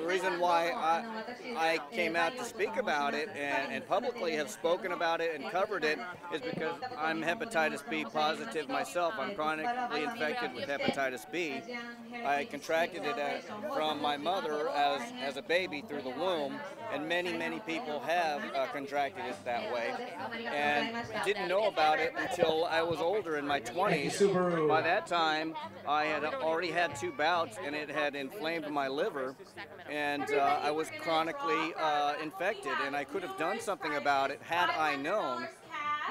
reason why I came out to speak about it and publicly have spoken about it and covered it is because I'm hepatitis B positive myself. I'm chronically infected with hepatitis B. I contracted it from my mother as a baby through the womb, and many people have contracted it that way, and didn't know about it until I was older, in my 20s. By that time, I had already had 2 bouts, and it had inflamed my liver, and I was chronically infected, and I could have done something about it had I known,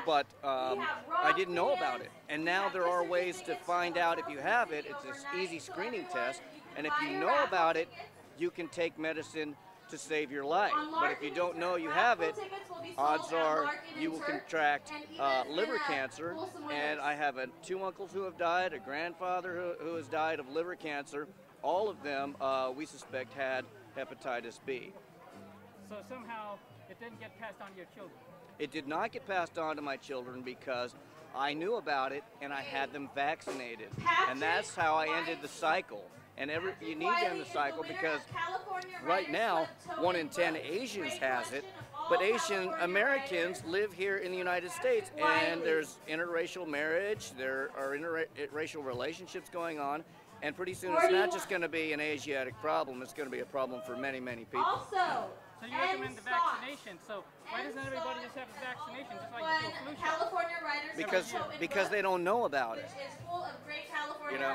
but I didn't know about it. And now there are ways to find out if you have it. It's this easy screening test, and if you know about it, you can take medicine to save your life. But if you don't know you have it, odds are you will contract liver cancer. And I have 2 uncles who have died, a grandfather who has died of liver cancer. All of them, we suspect, had hepatitis B. So somehow it didn't get passed on to your children? It did not get passed on to my children because I knew about it and I had them vaccinated. And that's how I ended the cycle. And you need to end the cycle because right now, 1 in 10 Asians has it, but Asian Americans live here in the United States, and there's interracial marriage, there are interracial relationships going on, and pretty soon it's not just going to be an Asiatic problem, it's going to be a problem for many people. So you recommend the vaccination, so why doesn't everybody just have a vaccination just like you do a flu shot? Because they don't know about it. You know?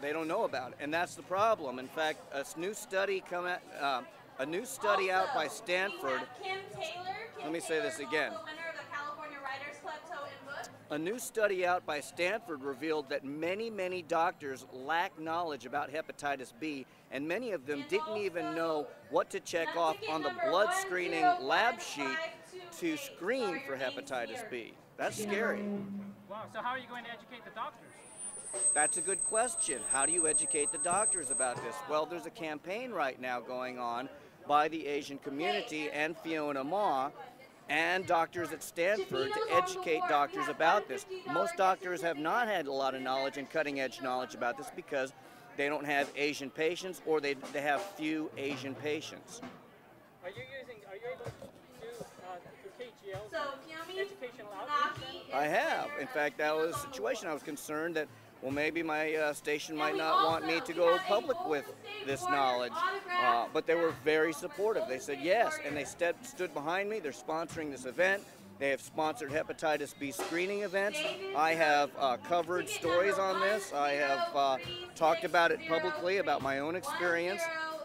They don't know about it, and that's the problem. In fact, a new study out by Stanford. Let me say this again. A new study out by Stanford revealed that many doctors lack knowledge about hepatitis B, and many of them didn't even know what to check off on the blood screening lab sheet to screen for hepatitis B. That's scary. Wow, so how are you going to educate the doctors? That's a good question. How do you educate the doctors about this? Well, there's a campaign right now going on by the Asian community and Fiona Ma and doctors at Stanford to educate doctors about this. Most doctors have not had a lot of knowledge and cutting-edge knowledge about this because they don't have Asian patients, or they have few Asian patients. Are you able to do through KGL educational outreach? I have. In fact, that was a situation. I was concerned that, well, maybe my station might not want me to go public with this knowledge, but they were very supportive. They said yes, and they stood behind me. They're sponsoring this event. They have sponsored hepatitis B screening events. I have covered stories on this. I have talked about it publicly, about my own experience,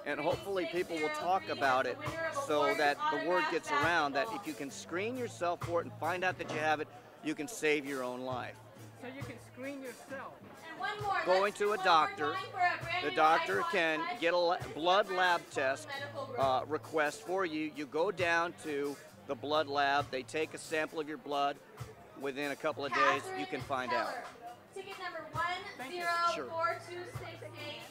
and hopefully people will talk about it so that the word gets around that if you can screen yourself for it and find out that you have it, you can save your own life. So you can screen yourself? Going to a doctor, the doctor can get a blood lab test request for you. You go down to the blood lab, they take a sample of your blood. Within a couple of days, you can find out. Ticket number 104268.